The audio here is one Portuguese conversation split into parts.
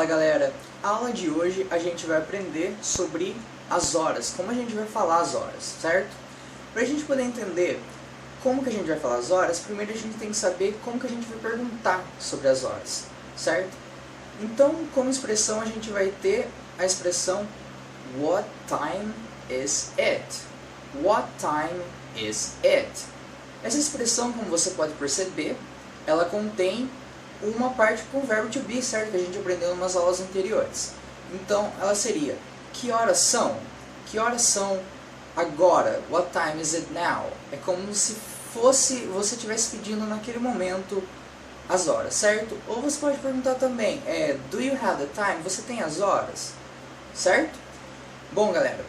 Fala galera, a aula de hoje a gente vai aprender sobre as horas, como a gente vai falar as horas, certo? Para a gente poder entender como que a gente vai falar as horas, primeiro a gente tem que saber como que a gente vai perguntar sobre as horas, certo? Então, como expressão a gente vai ter a expressão What time is it? What time is it? Essa expressão, como você pode perceber, ela contém uma parte com o verbo to be, certo? Que a gente aprendeu em umas aulas anteriores. Então, ela seria, que horas são? Que horas são agora? What time is it now? É como se fosse você estivesse pedindo naquele momento as horas, certo? Ou você pode perguntar também, do you have the time? Você tem as horas? Certo? Bom, galera,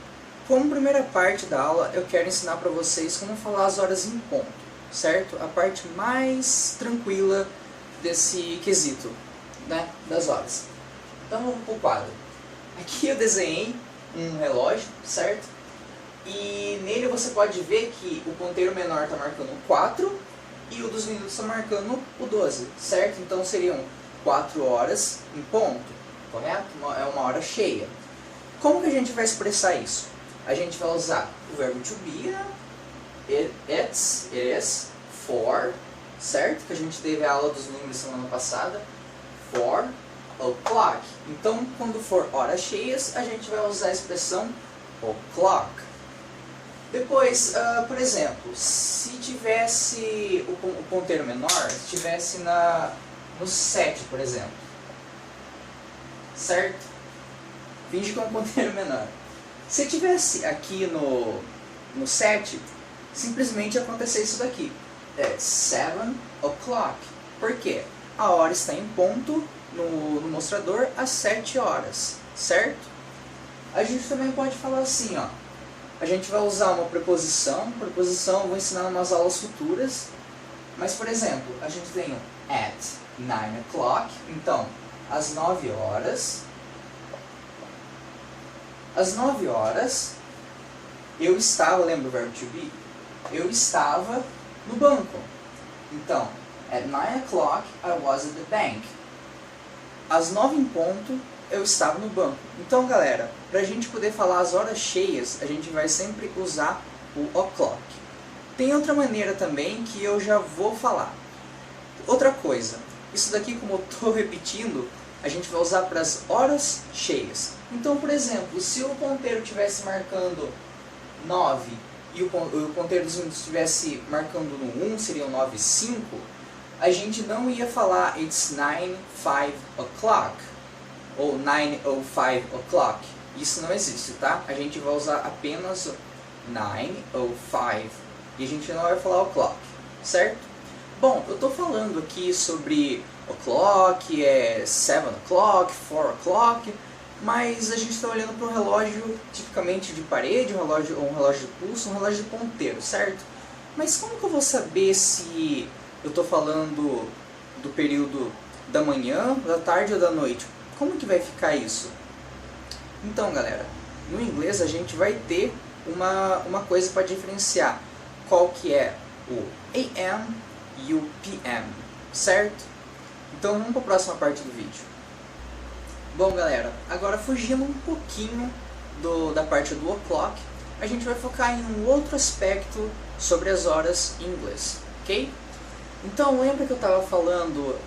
como primeira parte da aula, eu quero ensinar para vocês como falar as horas em ponto, certo? A parte mais tranquila desse quesito, né, das horas. Então vamos para o quadro. Aqui eu desenhei um relógio, certo? E nele você pode ver que o ponteiro menor está marcando 4 e o dos minutos está marcando o 12, certo? Então seriam 4 horas em ponto, correto? É uma hora cheia. Como que a gente vai expressar isso? A gente vai usar o verbo to be, it is, for, certo? Que a gente teve a aula dos números semana passada. 4 o'clock. Então, quando for horas cheias, a gente vai usar a expressão o'clock. Depois, por exemplo, se tivesse o ponteiro menor, se tivesse no 7, por exemplo, certo? Finge que é um ponteiro menor. Se tivesse aqui no 7, simplesmente ia acontecer isso daqui. É 7 o'clock. Por quê? A hora está em ponto no mostrador às 7 horas, certo? A gente também pode falar assim, ó. A gente vai usar uma preposição. Preposição eu vou ensinar em umas aulas futuras. Mas, por exemplo, a gente tem um at 9 o'clock. Então, às 9 horas. Às 9 horas, eu estava, lembra o verbo to be? Eu estava no banco. Então, at 9 o'clock, I was at the bank. Às 9 em ponto, eu estava no banco. Então, galera, para a gente poder falar as horas cheias, a gente vai sempre usar o o'clock. Tem outra maneira também que eu já vou falar. Outra coisa, isso daqui, como eu estou repetindo, a gente vai usar para as horas cheias. Então, por exemplo, se o ponteiro estivesse marcando 9 e o ponteiro dos minutos estivesse marcando no 1, seriam 9:05, a gente não ia falar it's 9:05 o'clock ou 9:05 o'clock. Isso não existe, tá? A gente vai usar apenas 9:05 e a gente não vai falar o'clock, certo? Bom, eu estou falando aqui sobre o'clock, 7 o'clock, 4 o'clock, mas a gente está olhando para um relógio tipicamente de parede, um relógio de pulso, um relógio de ponteiro, certo? Mas como que eu vou saber se eu estou falando do período da manhã, da tarde ou da noite? Como que vai ficar isso? Então, galera, no inglês a gente vai ter uma coisa para diferenciar qual que é o AM e o PM, certo? Então vamos para a próxima parte do vídeo. Bom, galera, agora fugindo um pouquinho da parte do o'clock, a gente vai focar em um outro aspecto sobre as horas em inglês, ok? Então, lembra que eu estava falando,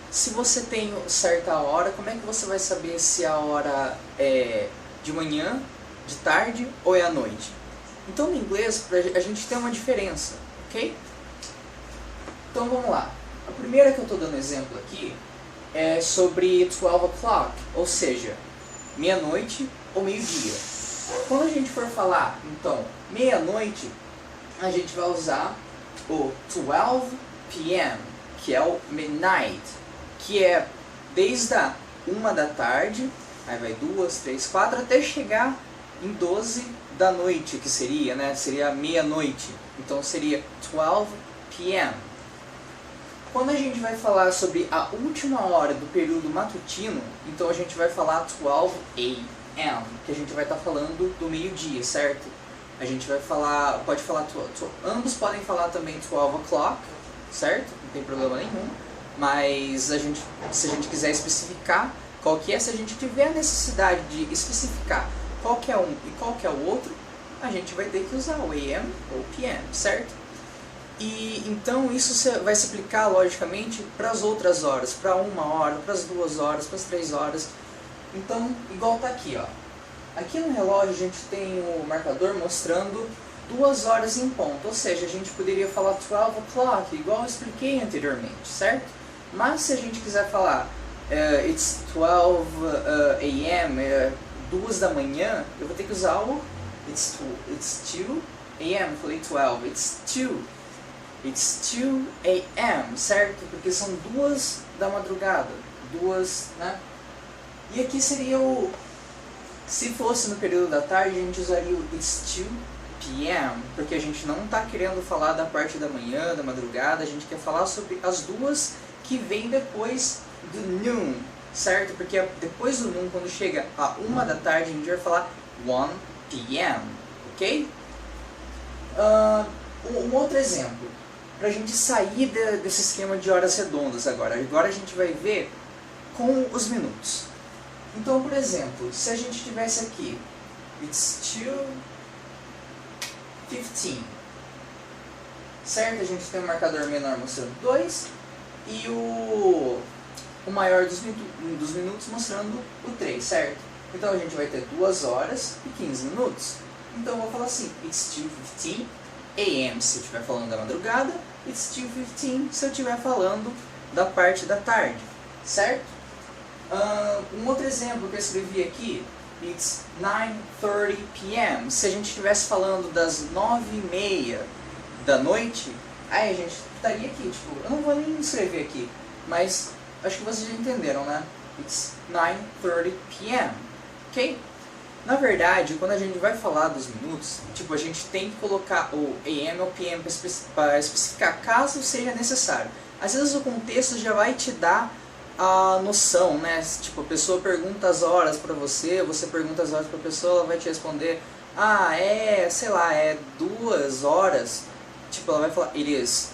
se você tem certa hora, como é que você vai saber se a hora é de manhã, de tarde ou é à noite? Então, no inglês, a gente tem uma diferença, ok? Então, vamos lá. A primeira que eu estou dando exemplo aqui é sobre 12 o'clock, ou seja, meia-noite ou meio-dia. Quando a gente for falar, então, meia-noite, a gente vai usar o 12 p.m., que é o midnight, que é desde a 1 da tarde, aí vai 2, 3, 4, até chegar em 12 da noite, que seria, né? Seria meia-noite. Então seria 12 p.m. Quando a gente vai falar sobre a última hora do período matutino, então a gente vai falar 12 a.m., que a gente vai estar falando do meio-dia, certo? A gente vai falar, pode falar, ambos podem falar também 12 o'clock, certo? Não tem problema nenhum. Mas se a gente quiser especificar, qual que é. Se a gente tiver a necessidade de especificar qual que é um e qual que é o outro, a gente vai ter que usar o AM ou PM, certo? E então isso vai se aplicar logicamente para as outras horas, para 1 hora, para as 2 horas, para as 3 horas. Então, igual tá aqui, ó. Aqui no relógio a gente tem o marcador mostrando 2 horas em ponto, ou seja, a gente poderia falar 12 o'clock, igual eu expliquei anteriormente, certo? Mas se a gente quiser falar it's 12 a.m., 2 da manhã, eu vou ter que usar o it's 2 a.m., falei 12, it's 2 a.m., certo? Porque são 2 da madrugada, 2, né? E aqui seria o... Se fosse no período da tarde, a gente usaria o it's 2 p.m., porque a gente não está querendo falar da parte da manhã, da madrugada, a gente quer falar sobre as 2 que vem depois do noon, certo? Porque depois do noon, quando chega a 1 da tarde, a gente vai falar 1 p.m., ok? Um outro exemplo, para a gente sair desse esquema de horas redondas agora. Agora a gente vai ver com os minutos. Então, por exemplo, se a gente tivesse aqui, it's 2:15, certo? A gente tem um marcador menor mostrando 2 e o maior dos minutos mostrando o 3, certo? Então a gente vai ter 2 horas e 15 minutos. Então eu vou falar assim, it's 2:15 a.m. se eu estiver falando da madrugada, it's 2:15 se eu estiver falando da parte da tarde, certo? Um outro exemplo que eu escrevi aqui, it's 9:30 p.m. Se a gente estivesse falando das 9:30 da noite, aí a gente estaria aqui, tipo, eu não vou nem escrever aqui, mas acho que vocês já entenderam, né? It's 9:30 p.m., ok? Na verdade, quando a gente vai falar dos minutos, tipo, a gente tem que colocar o AM ou PM para especificar, caso seja necessário. Às vezes o contexto já vai te dar a noção, né? Tipo, a pessoa pergunta as horas para você, você pergunta as horas para a pessoa, ela vai te responder, sei lá, é 2 horas. Tipo, ela vai falar, it is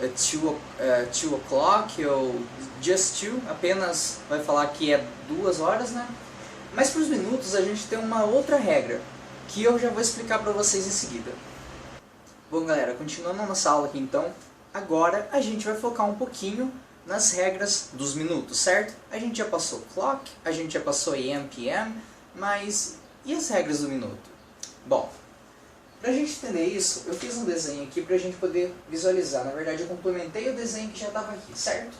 2 o'clock, ou just 2, apenas vai falar que é 2 horas, né? Mas para os minutos a gente tem uma outra regra, que eu já vou explicar para vocês em seguida. Bom, galera, continuando a nossa aula aqui então, agora a gente vai focar um pouquinho nas regras dos minutos, certo? A gente já passou clock, a gente já passou AM, PM, mas e as regras do minuto? Bom, para a gente entender isso, eu fiz um desenho aqui para a gente poder visualizar. Na verdade, eu complementei o desenho que já estava aqui, certo?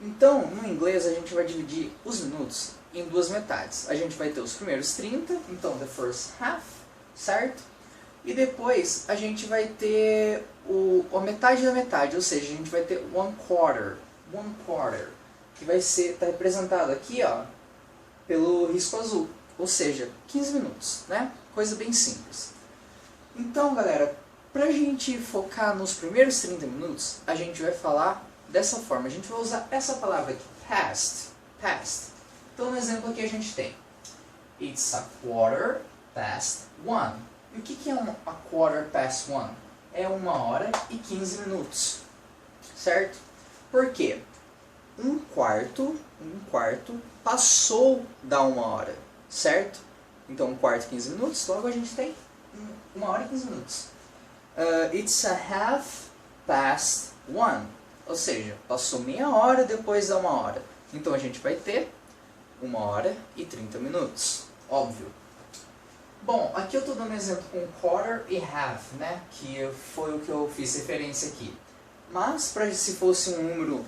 Então, no inglês, a gente vai dividir os minutos em 2 metades. A gente vai ter os primeiros 30, então the first half, certo? E depois a gente vai ter a metade da metade, ou seja, a gente vai ter one quarter, que vai estar representado aqui, ó, pelo risco azul, ou seja, 15 minutos, né? Coisa bem simples. Então, galera, para a gente focar nos primeiros 30 minutos, a gente vai falar dessa forma. A gente vai usar essa palavra aqui, past. Então, no exemplo aqui a gente tem, it's a quarter past 1. E o que é a quarter past 1? É 1 hora e 15 minutos, certo? Por quê? Um quarto passou da 1 hora, certo? Então, 1 quarto e 15 minutos, logo a gente tem 1 hora e 15 minutos. It's a half past 1, ou seja, passou meia hora depois da 1 hora. Então, a gente vai ter 1 hora e 30 minutos, óbvio. Bom, aqui eu estou dando um exemplo com quarter e half, né? Que foi o que eu fiz referência aqui. Mas, se fosse um número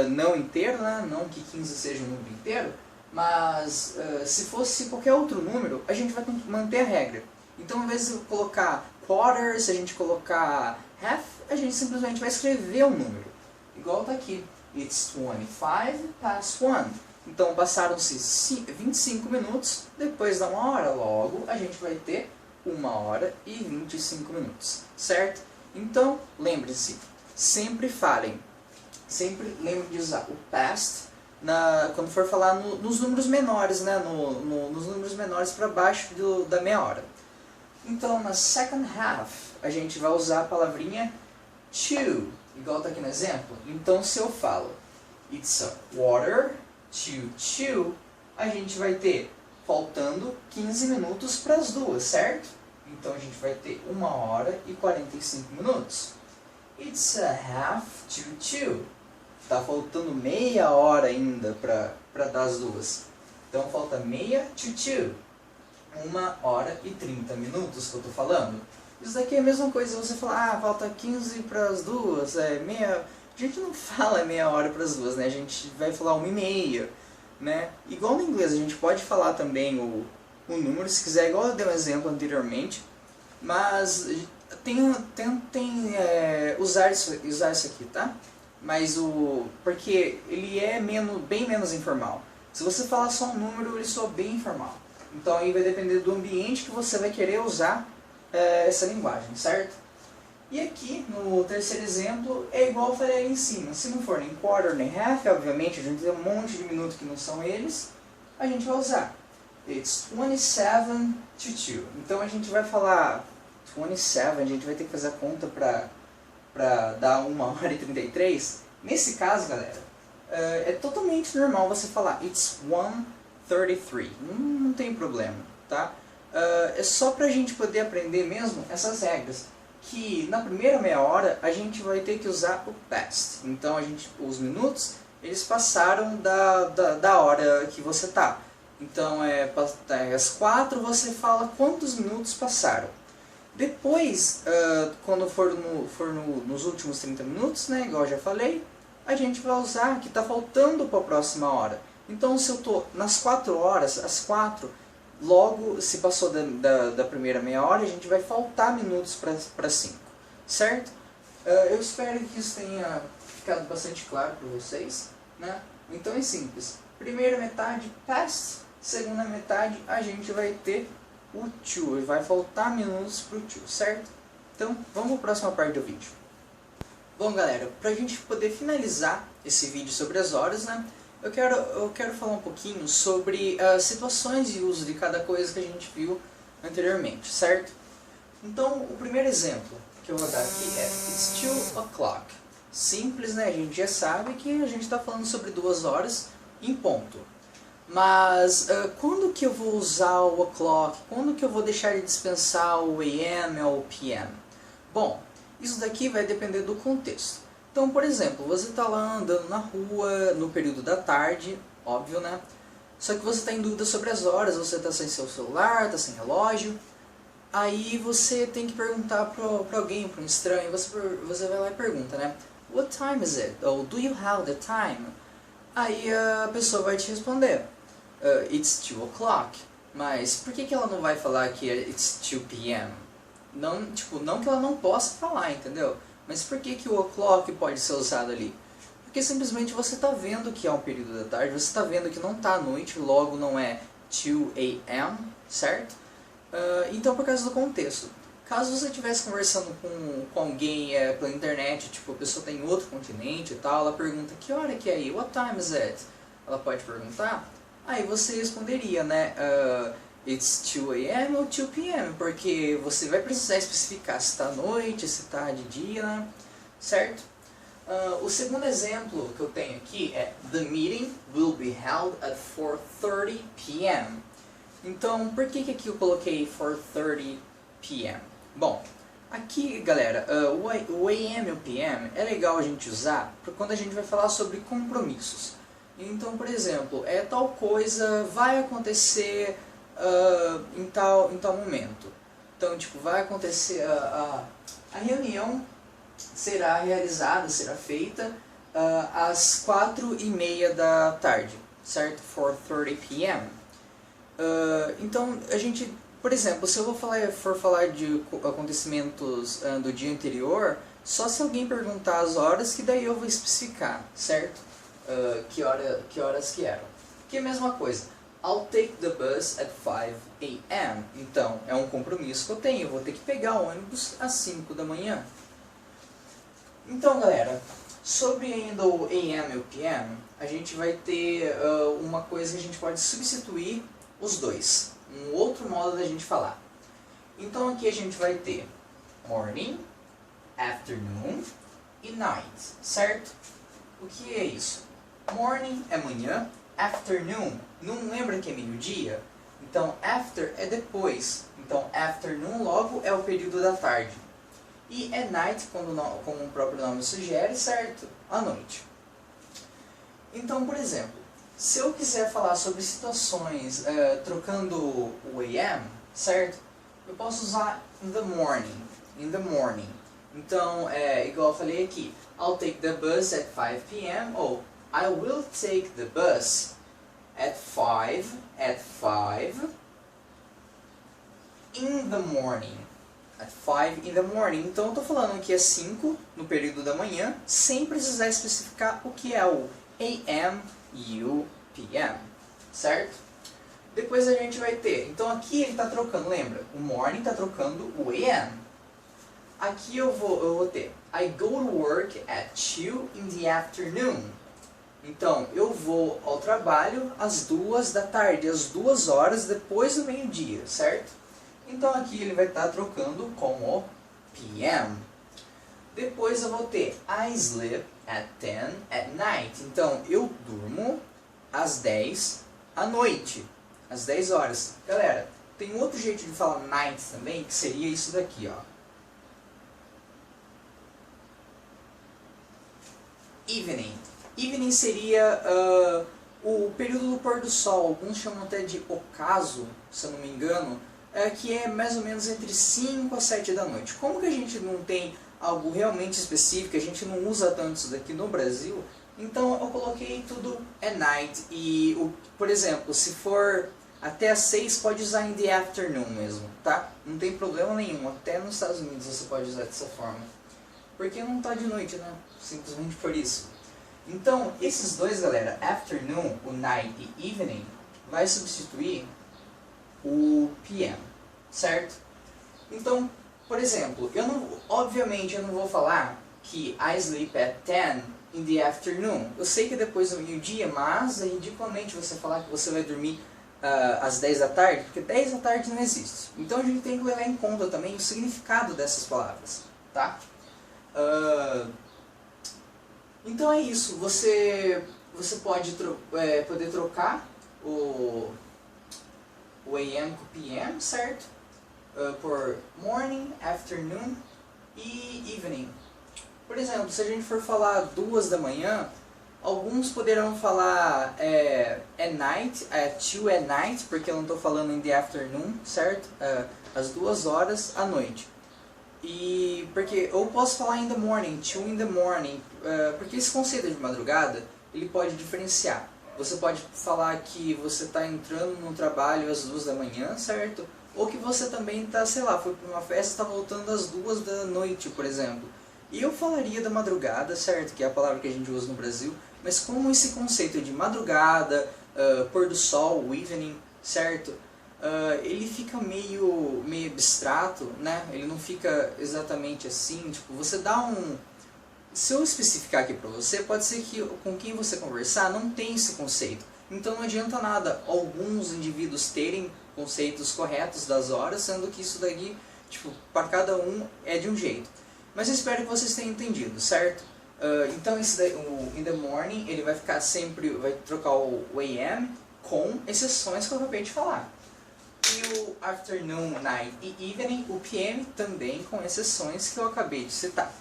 não inteiro, né? Não que 15 seja um número inteiro, mas se fosse qualquer outro número, a gente vai manter a regra. Então, ao invés de colocar quarter, se a gente colocar half, a gente simplesmente vai escrever um número. Igual está aqui, it's 25 past 1. Então, passaram-se 25 minutos, depois da 1 hora, logo a gente vai ter 1 hora e 25 minutos, certo? Então, lembre-se, sempre lembre de usar o past quando for falar nos números menores, né? Nos números menores para baixo da meia hora. Então, na second half, a gente vai usar a palavrinha to, igual está aqui no exemplo. Então, se eu falo, it's a quarter to 2 a gente vai ter faltando 15 minutos para as 2, certo? Então a gente vai ter 1 hora e 45 minutos. It's a half to 2. Tá faltando meia hora ainda para dar as 2. Então falta meia to 2. 1 hora e 30 minutos que eu tô falando. Isso daqui é a mesma coisa, você falar, falta 15 para as 2, meia... A gente não fala meia hora para as 2, né? A gente vai falar 1h30, né? Igual no inglês, a gente pode falar também o número, se quiser, igual eu dei um exemplo anteriormente, mas tentem usar isso aqui, tá? Mas porque ele é bem menos informal. Se você falar só um número, ele soa bem informal. Então aí vai depender do ambiente que você vai querer usar essa linguagem, certo? E aqui, no terceiro exemplo, é igual eu falei ali em cima. Se não for nem quarter nem half, obviamente, a gente tem um monte de minutos que não são eles, a gente vai usar. It's 27 to 2. Então a gente vai falar 27, a gente vai ter que fazer a conta para dar 1 hora e 33. Nesse caso, galera, é totalmente normal você falar It's 1:33. Não tem problema, tá? É só pra gente poder aprender mesmo essas regras. Que na primeira meia hora a gente vai ter que usar o past. Então os minutos, eles passaram da hora que você tá. Então às 4 você fala quantos minutos passaram. Depois, quando for nos últimos 30 minutos, né, igual eu já falei, a gente vai usar que está faltando para a próxima hora. Então se eu estou nas 4 horas, às 4, logo se passou da primeira meia hora, a gente vai faltar minutos para 5, certo? Eu espero que isso tenha ficado bastante claro para vocês, né? Então é simples. Primeira metade, past. Segunda metade, a gente vai ter o to, vai faltar minutos para o to, certo? Então, vamos para a próxima parte do vídeo. Bom, galera, para a gente poder finalizar esse vídeo sobre as horas, né? Eu quero falar um pouquinho sobre as situações de uso de cada coisa que a gente viu anteriormente, certo? Então, o primeiro exemplo que eu vou dar aqui é It's 2 o'clock. Simples, né? A gente já sabe que a gente está falando sobre 2 horas em ponto. Mas quando que eu vou usar o o'clock? Quando que eu vou deixar de dispensar o AM ou o PM? Bom, isso daqui vai depender do contexto. Então, por exemplo, você está lá andando na rua no período da tarde, óbvio, né? Só que você está em dúvida sobre as horas, você está sem seu celular, está sem relógio. Aí você tem que perguntar para alguém, para um estranho, você vai lá e pergunta, né? What time is it? Ou do you have the time? Aí a pessoa vai te responder, it's 2 o'clock. Mas por que ela não vai falar que it's 2 p.m.? Não que ela não possa falar, entendeu? Mas por que o o'clock pode ser usado ali? Porque simplesmente você está vendo que é um período da tarde, você está vendo que não está à noite, logo não é 2 a.m., certo? Então, por causa do contexto. Caso você estivesse conversando com alguém pela internet, tipo, a pessoa está em outro continente e tal, ela pergunta, que hora que é aí? What time is it? Ela pode perguntar. Aí você responderia, né? It's 2 a.m. ou 2 p.m. Porque você vai precisar especificar se está à noite, se está de dia, né? Certo? O segundo exemplo que eu tenho aqui é The meeting will be held at 4:30 p.m. Então, por que aqui eu coloquei 4:30 p.m.? Bom, aqui, galera, o AM e o PM é legal a gente usar quando a gente vai falar sobre compromissos. Então, por exemplo, tal coisa vai acontecer em tal momento. Então, tipo, vai acontecer a reunião será realizada, será feita às 4:30 da tarde, certo? 4:30 p.m. Então, a gente, por exemplo, se eu for falar de acontecimentos do dia anterior, só se alguém perguntar as horas, que daí eu vou especificar, certo? Que horas que eram. Que é a mesma coisa. I'll take the bus at 5 a.m. Então, é um compromisso que eu tenho. Eu vou ter que pegar o ônibus às 5 da manhã. Então, galera, sobre ainda o AM e o PM, a gente vai ter uma coisa que a gente pode substituir os dois. Um outro modo da gente falar. Então, aqui a gente vai ter morning, afternoon e night, certo? O que é isso? Morning é manhã, afternoon, não lembra que é meio-dia? Então, after é depois. Então, afternoon logo é o período da tarde. E at night, como o próprio nome sugere, certo? À noite. Então, por exemplo, se eu quiser falar sobre situações trocando o AM, certo? Eu posso usar in the morning. In the morning. Então, igual eu falei aqui, I'll take the bus at 5 p.m. ou I will take the bus at 5 in the morning. At 5 in the morning. Então, eu estou falando que é 5 no período da manhã, sem precisar especificar o que é o AM e o PM, certo? Depois a gente vai ter, então aqui ele está trocando, lembra? O morning está trocando o AM. Aqui eu vou ter, I go to work at 2 in the afternoon. Então, eu vou ao trabalho às 2 da tarde, às 2 horas depois do meio-dia, certo? Então aqui ele vai estar trocando com o PM. Depois eu vou ter, I sleep at 10 at night. Então, eu durmo às 10 à noite, às 10 horas. Galera, tem outro jeito de falar night também, que seria isso daqui, ó. Evening. Evening seria o período do pôr do sol. Alguns chamam até de ocaso, se eu não me engano, que é mais ou menos entre 5 a 7 da noite. Como que a gente não tem algo realmente específico, a gente não usa tanto isso daqui no Brasil, então eu coloquei tudo at night. E, por exemplo, se for até às 6, pode usar in the afternoon mesmo, tá? Não tem problema nenhum, até nos Estados Unidos você pode usar dessa forma. Porque não tá de noite, né? Simplesmente por isso. Então, esses dois, galera, afternoon, o night e evening, vai substituir o PM, certo? Então, por exemplo, obviamente eu não vou falar que I sleep at 10 in the afternoon. Eu sei que é depois do meio-dia, mas é ridiculamente você falar que você vai dormir às 10 da tarde, porque 10 da tarde não existe. Então a gente tem que levar em conta também o significado dessas palavras, tá? Então é isso, você pode poder trocar o AM com o PM, certo? Por morning, afternoon e evening. Por exemplo, se a gente for falar 2 da manhã, alguns poderão falar at night, 2 at night, porque eu não estou falando in the afternoon, certo? Às 2 horas à noite. E porque eu posso falar in the morning, 2 in the morning, porque esse conceito de madrugada, ele pode diferenciar. Você pode falar que você está entrando no trabalho às 2 da manhã, certo? Ou que você também está, sei lá, foi para uma festa e está voltando às 2 da noite, por exemplo. E eu falaria da madrugada, certo? Que é a palavra que a gente usa no Brasil. Mas como esse conceito de madrugada, pôr do sol, o evening, certo? Ele fica meio abstrato, né? Ele não fica exatamente assim. Tipo, você dá um... Se eu especificar aqui para você, pode ser que com quem você conversar não tem esse conceito. Então não adianta nada alguns indivíduos terem conceitos corretos das horas, sendo que isso daqui, tipo, para cada um é de um jeito. Mas eu espero que vocês tenham entendido, certo? Então esse daí, o in the morning, ele vai ficar sempre, vai trocar o AM com exceções que eu acabei de falar. E o afternoon, night e evening, o PM também com exceções que eu acabei de citar.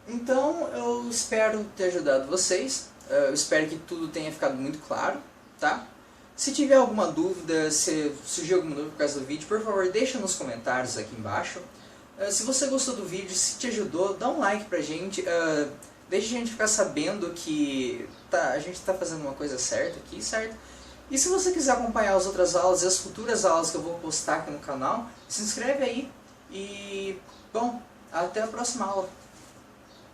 Então eu espero ter ajudado vocês, eu espero que tudo tenha ficado muito claro, tá? Se tiver alguma dúvida, se surgiu alguma dúvida por causa do vídeo, por favor deixa nos comentários aqui embaixo. Se você gostou do vídeo, se te ajudou, dá um like pra gente, deixa a gente ficar sabendo que a gente está fazendo uma coisa certa aqui, certo? E se você quiser acompanhar as outras aulas e as futuras aulas que eu vou postar aqui no canal, se inscreve aí e, bom, até a próxima aula.